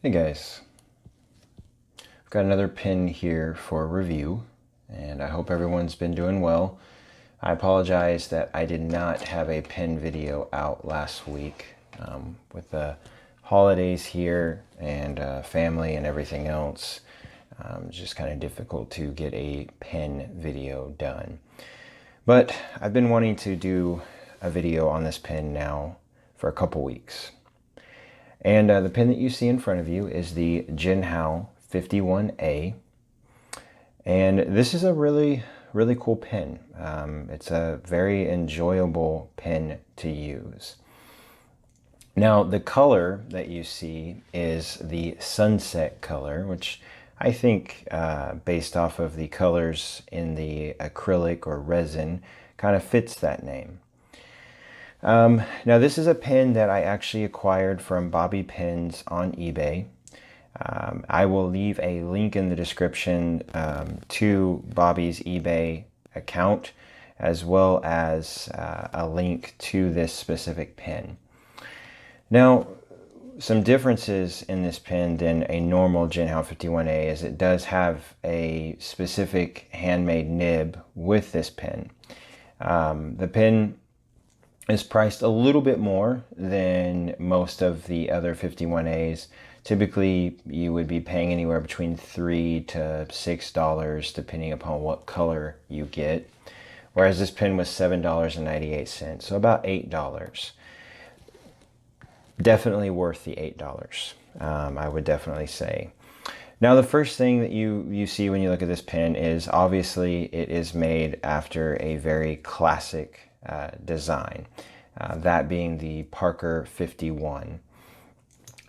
Hey guys, I've got another pen here for review and I hope everyone's been doing well. I apologize that I did not have a pen video out last week with the holidays here and family and everything else. It's just kind of difficult to get a pen video done. But I've been wanting to do a video on this pen now for a couple weeks. And the pen that you see in front of you is the Jinhao 51A. And this is a really cool pen. It's a very enjoyable pen to use. Now, the color that you see is the sunset color, which I think, based off of the colors in the acrylic or resin, kind of fits that name. Now this is a pen that I actually acquired from Bobby Pens on eBay. I will leave a link in the description to Bobby's eBay account, as well as a link to this specific pen. Now, some differences in this pen than a normal Jinhao 51A is it does have a specific handmade nib with this pen. The pen is priced a little bit more than most of the other 51As. Typically, you would be paying anywhere between $3 to $6 depending upon what color you get. Whereas this pen was $7.98, so about $8. Definitely worth the $8, I would definitely say. Now, the first thing that you see when you look at this pen is obviously it is made after a very classic design, that being the Parker 51.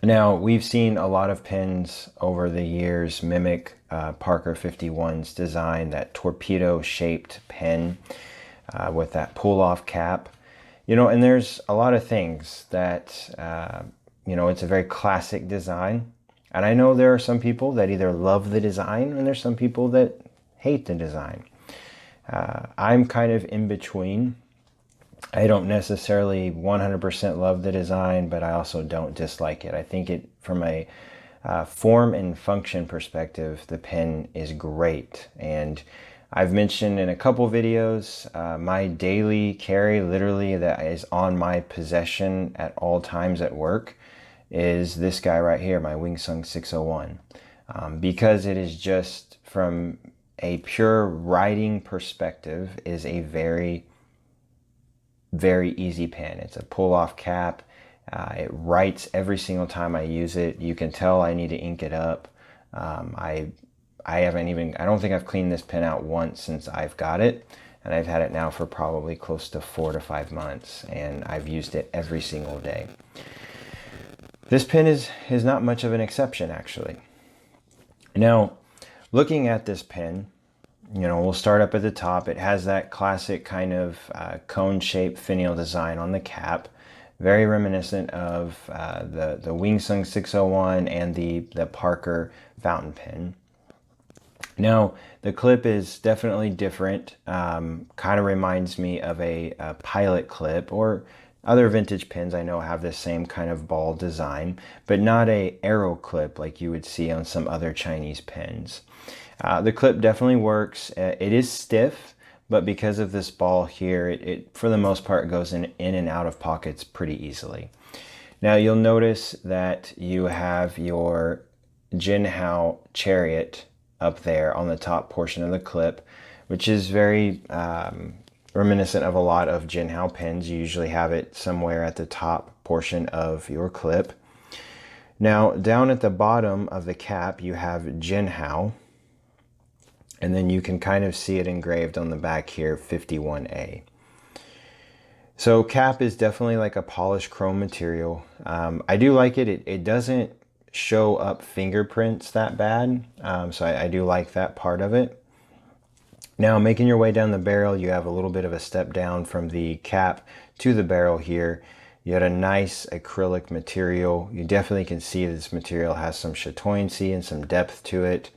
Now, we've seen a lot of pens over the years mimic Parker 51's design, that torpedo-shaped pen with that pull-off cap. You know, and there's a lot of things that, you know, it's a very classic design. And I know there are some people that either love the design and there's some people that hate the design. I'm kind of in between. I don't necessarily 100% love the design, but I also don't dislike it. I think it, from a form and function perspective, the pen is great. And I've mentioned in a couple videos, my daily carry, literally, that is on my possession at all times at work, is this guy right here, my Wing Sung 601. Because it is just, from a pure writing perspective, is a very easy pen. It's a pull-off cap. It writes every single time I use it. You can tell I need to ink it up. I don't think I've cleaned this pen out once since I've got it, and I've had it now for probably close to 4 to 5 months, and I've used it every single day. This pen is not much of an exception, actually. Now, looking at this pen, you know, we'll start up at the top. It has that classic kind of cone-shaped finial design on the cap, very reminiscent of the Wing Sung 601 and the Parker fountain pen. Now, the clip is definitely different. Kind of reminds me of a pilot clip, or other vintage pens I know have the same kind of ball design, but not a arrow clip like you would see on some other Chinese pens. The clip definitely works. It is stiff, but because of this ball here, it for the most part goes in and out of pockets pretty easily. Now, you'll notice that you have your Jinhao Chariot up there on the top portion of the clip, which is very reminiscent of a lot of Jinhao pens. You usually have it somewhere at the top portion of your clip. Now, down at the bottom of the cap, you have Jinhao. And then you can kind of see it engraved on the back here, 51A. So cap is definitely like a polished chrome material. I do like it. It doesn't show up fingerprints that bad. So I do like that part of it. Now, making your way down the barrel, you have a little bit of a step down from the cap to the barrel here. You had a nice acrylic material. You definitely can see this material has some chatoyancy and some depth to it.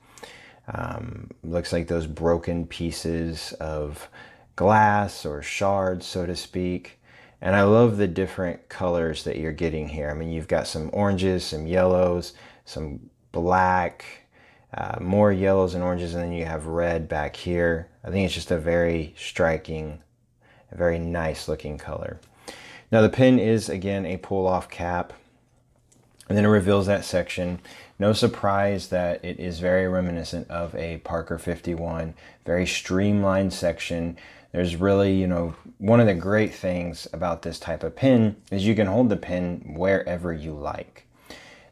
Looks like those broken pieces of glass or shards, so to speak. And I love the different colors that you're getting here. I mean, you've got some oranges, some yellows, some black, more yellows and oranges, and then you have red back here. I think it's just a very striking, a very nice looking color. Now the pen is, again, a pull-off cap, and then it reveals that section. No surprise that it is very reminiscent of a Parker 51, very streamlined section. There's really, you know, one of the great things about this type of pen is you can hold the pen wherever you like.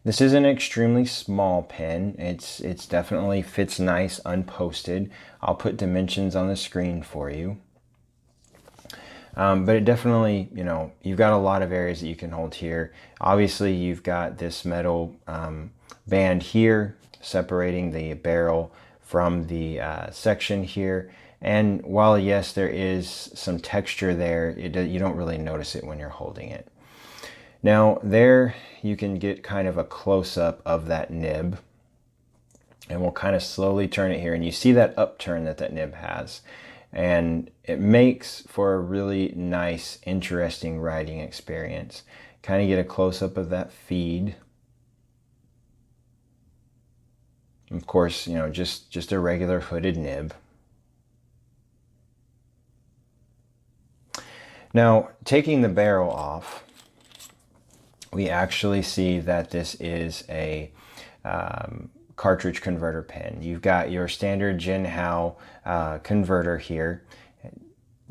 This is an extremely small pen. It's definitely fits nice unposted. I'll put dimensions on the screen for you. But it definitely, you know, you've got a lot of areas that you can hold here. Obviously, you've got this metal band here separating the barrel from the section here. And while, yes, there is some texture there, you don't really notice it when you're holding it. Now, there you can get kind of a close-up of that nib. And we'll kind of slowly turn it here. And you see that upturn that that nib has. And it makes for a really nice, interesting writing experience. Kind of get a close-up of that feed. Of course, you know, just a regular hooded nib. Now, taking the barrel off, we actually see that this is a cartridge converter pen. You've got your standard Jinhao converter here.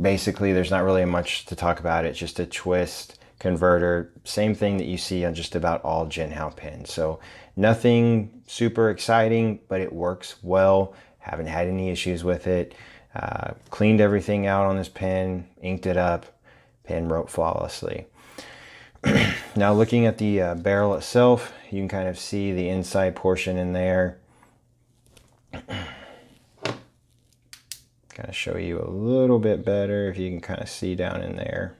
Basically, there's not really much to talk about. It's just a twist converter. Same thing that you see on just about all Jinhao pens. So nothing super exciting, but it works well. Haven't had any issues with it. Cleaned everything out on this pen, inked it up. Pen wrote flawlessly. Now looking at the barrel itself, you can kind of see the inside portion in there. Kind of show you a little bit better if you can kind of see down in there.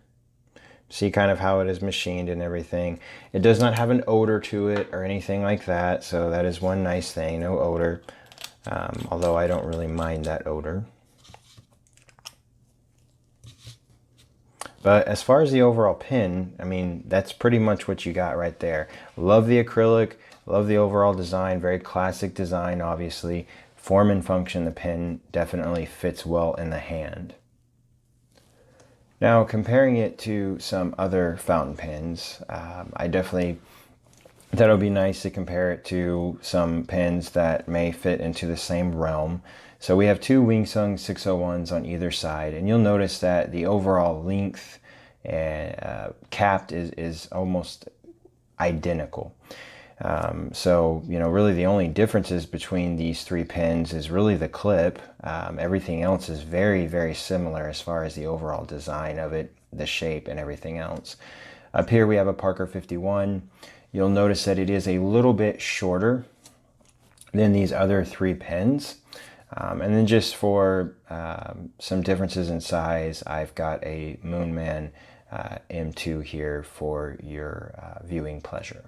See kind of how it is machined and everything. It does not have an odor to it or anything like that, so that is one nice thing, no odor. Although I don't really mind that odor. But as far as the overall pen, I mean, that's pretty much what you got right there. Love the acrylic, love the overall design, very classic design, obviously. Form and function, the pen definitely fits well in the hand. Now, comparing it to some other fountain pens, I definitely thought it would be nice to compare it to some pens that may fit into the same realm. So we have two Wingsung 601s on either side, and you'll notice that the overall length capped is almost identical. So, you know, really the only differences between these three pens is really the clip. Everything else is very, very similar as far as the overall design of it, the shape and everything else. Up here we have a Parker 51. You'll notice that it is a little bit shorter than these other three pens. And then just for some differences in size, I've got a Moonman M2 here for your viewing pleasure.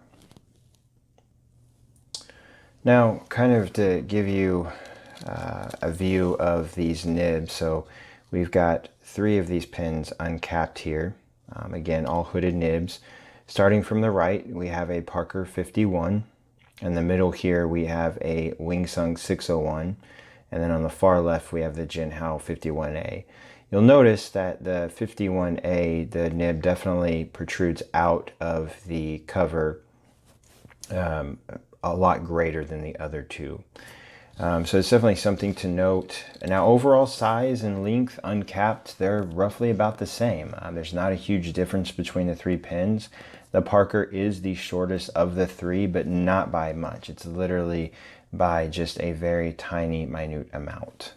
Now, kind of to give you a view of these nibs, so we've got three of these pens uncapped here. Again, all hooded nibs. Starting from the right, we have a Parker 51. In the middle here, we have a Wingsung 601. And then on the far left, we have the Jinhao 51A. You'll notice that the 51A, the nib definitely protrudes out of the cover a lot greater than the other two. So it's definitely something to note. Now, overall size and length uncapped, they're roughly about the same. There's not a huge difference between the three pens. The Parker is the shortest of the three, but not by much. It's literally by just a very tiny, minute amount.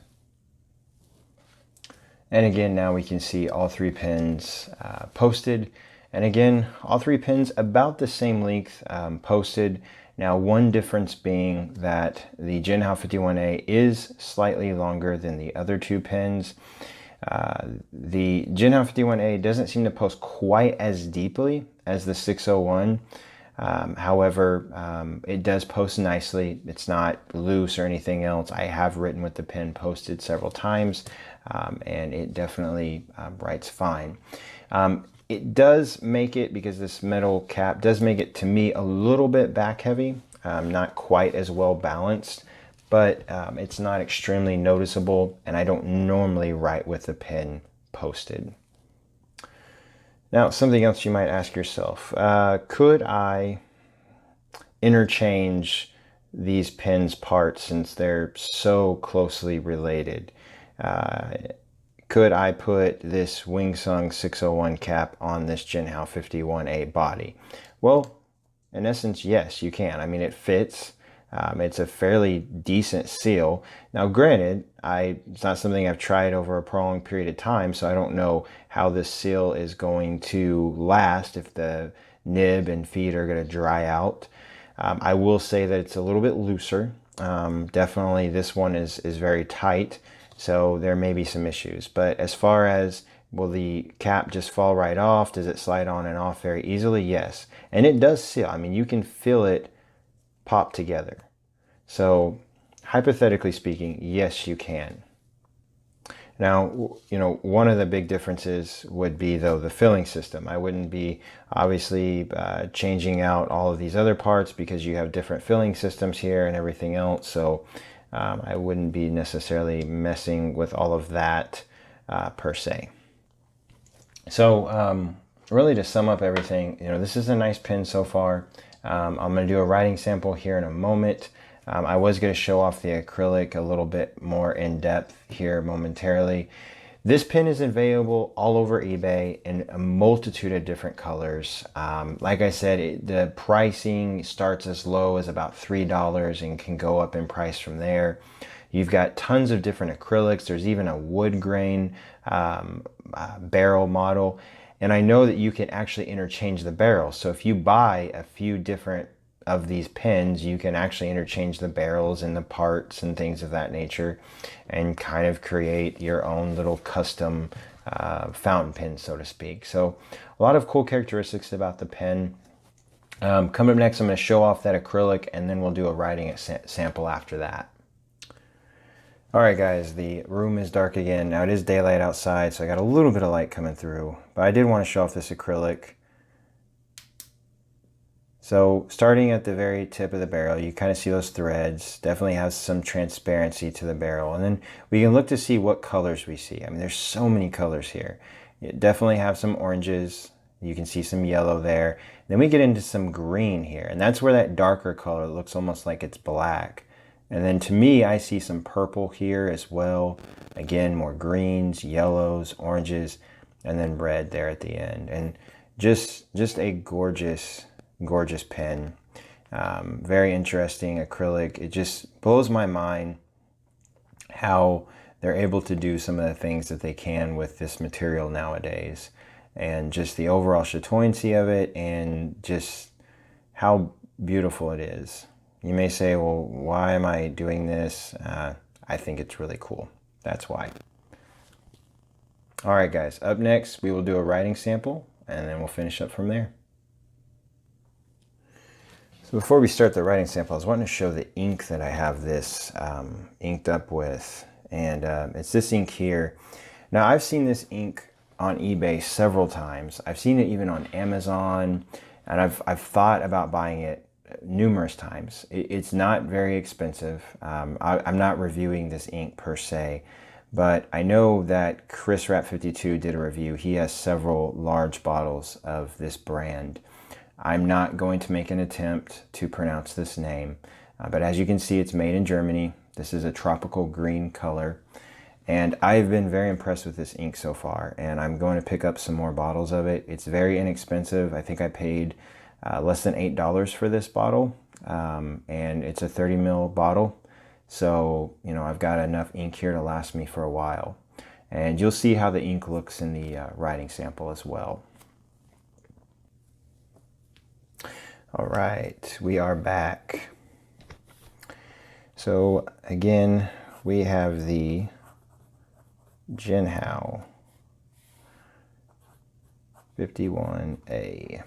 And again, now we can see all three pens posted. And again, all three pens about the same length posted. Now, one difference being that the Jinhao 51A is slightly longer than the other two pens. The Jinhao 51A doesn't seem to post quite as deeply as the 601. However, it does post nicely. It's not loose or anything else. I have written with the pen posted several times, and it definitely writes fine. It does make it, because this metal cap does make it, to me, a little bit back heavy, not quite as well balanced, but it's not extremely noticeable, and I don't normally write with the pen posted. Now, something else you might ask yourself, could I interchange these pens parts since they're so closely related? Could I put this Wingsung 601 cap on this Jinhao 51A body? Well, in essence, yes, you can. I mean, it fits. It's a fairly decent seal. Now, granted, it's not something I've tried over a prolonged period of time, so I don't know how this seal is going to last, if the nib and feed are going to dry out. I will say that it's a little bit looser. Definitely this one is very tight, so there may be some issues. But as far as, will the cap just fall right off? Does it slide on and off very easily? Yes. And it does seal. I mean, you can feel it pop together. So hypothetically speaking, yes, you can. Now, you know, one of the big differences would be, though, the filling system. I wouldn't be obviously changing out all of these other parts, because you have different filling systems here and everything else. So I wouldn't be necessarily messing with all of that per se. So really, to sum up everything, you know, this is a nice pen so far. I'm going to do a writing sample here in a moment. I was going to show off the acrylic a little bit more in depth here momentarily. This pen is available all over eBay in a multitude of different colors. Like I said, the pricing starts as low as about $3 and can go up in price from there. You've got tons of different acrylics. There's even a wood grain barrel model. And I know that you can actually interchange the barrels. So if you buy a few different of these pens, you can actually interchange the barrels and the parts and things of that nature, and kind of create your own little custom fountain pen, so to speak. So a lot of cool characteristics about the pen. Coming up next, I'm going to show off that acrylic, and then we'll do a writing sample after that. Alright guys, the room is dark again. Now, it is daylight outside, so I got a little bit of light coming through, but I did want to show off this acrylic. So starting at the very tip of the barrel, you kind of see those threads. Definitely has some transparency to the barrel. And then we can look to see what colors we see. I mean, there's so many colors here. You definitely have some oranges. You can see some yellow there. Then we get into some green here, and that's where that darker color looks almost like it's black. And then to me, I see some purple here as well. Again, more greens, yellows, oranges, and then red there at the end. And just a gorgeous pen. Very interesting acrylic. It just blows my mind how they're able to do some of the things that they can with this material nowadays, and just the overall chatoyancy of it, and just how beautiful it is. You may say, well, why am I doing this? I think it's really cool. That's why. All right, guys, up next, we will do a writing sample, and then we'll finish up from there. So before we start the writing sample, I was wanting to show the ink that I have this inked up with, and it's this ink here. Now, I've seen this ink on eBay several times. I've seen it even on Amazon, and I've thought about buying it numerous times. It's not very expensive. I'm not reviewing this ink per se, but I know that Chris Rap 52 did a review. He has several large bottles of this brand. I'm not going to make an attempt to pronounce this name, but as you can see, it's made in Germany. This is a tropical green color, and I've been very impressed with this ink so far, and I'm going to pick up some more bottles of it. It's very inexpensive. I think I paid less than $8 for this bottle, and it's a 30 ml bottle. So, you know, I've got enough ink here to last me for a while. And you'll see how the ink looks in the writing sample as well. All right, we are back. So again, we have the Jinhao 51A.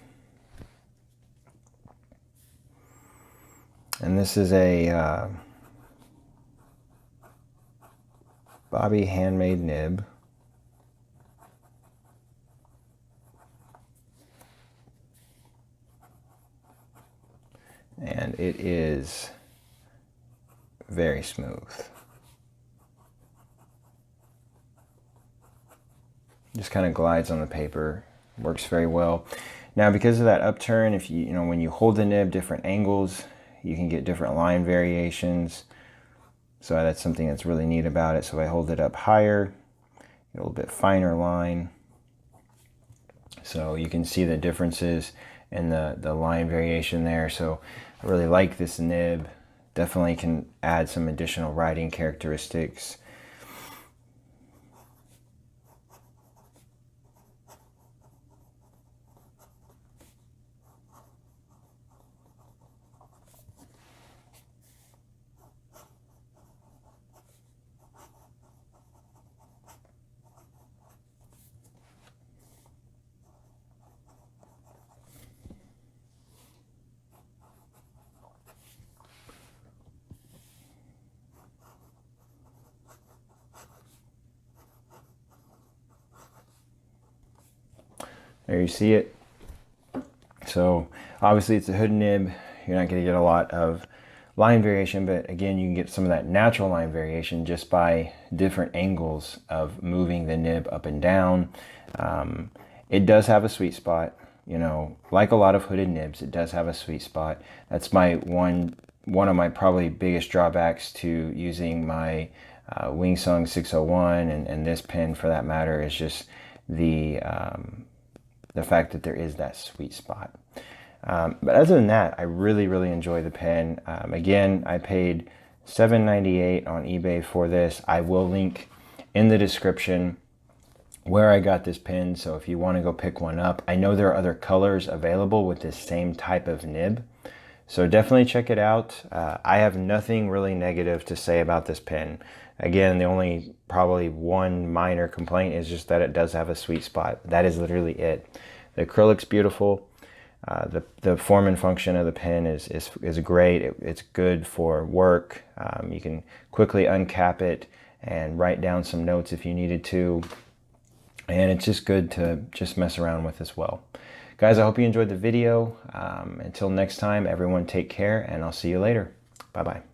And this is a Bobby handmade nib. And it is very smooth. Just kind of glides on the paper, works very well. Now, because of that upturn, if you know, when you hold the nib, different angles, you can get different line variations. So that's something that's really neat about it. So I hold it up higher, get a little bit finer line. So you can see the differences in the line variation there. So I really like this nib. Definitely can add some additional writing characteristics. There you see it. So obviously it's a hood nib. You're not going to get a lot of line variation, but again, you can get some of that natural line variation just by different angles of moving the nib up and down. It does have a sweet spot, you know, like a lot of hooded nibs, it does have a sweet spot. That's my one of my probably biggest drawbacks to using my Wingsung 601 and this pen for that matter is just the fact that there is that sweet spot. But other than that, I really enjoy the pen. Again, I paid $7.98 on eBay for this. I will link in the description where I got this pen, so if you want to go pick one up. I know there are other colors available with this same type of nib, so definitely check it out. I have nothing really negative to say about this pen. Again, the only probably one minor complaint is just that it does have a sweet spot. That is literally it. The acrylic's beautiful. The form and function of the pen is great. It's good for work. You can quickly uncap it and write down some notes if you needed to. And it's just good to just mess around with as well. Guys, I hope you enjoyed the video. Until next time, everyone take care, and I'll see you later. Bye-bye.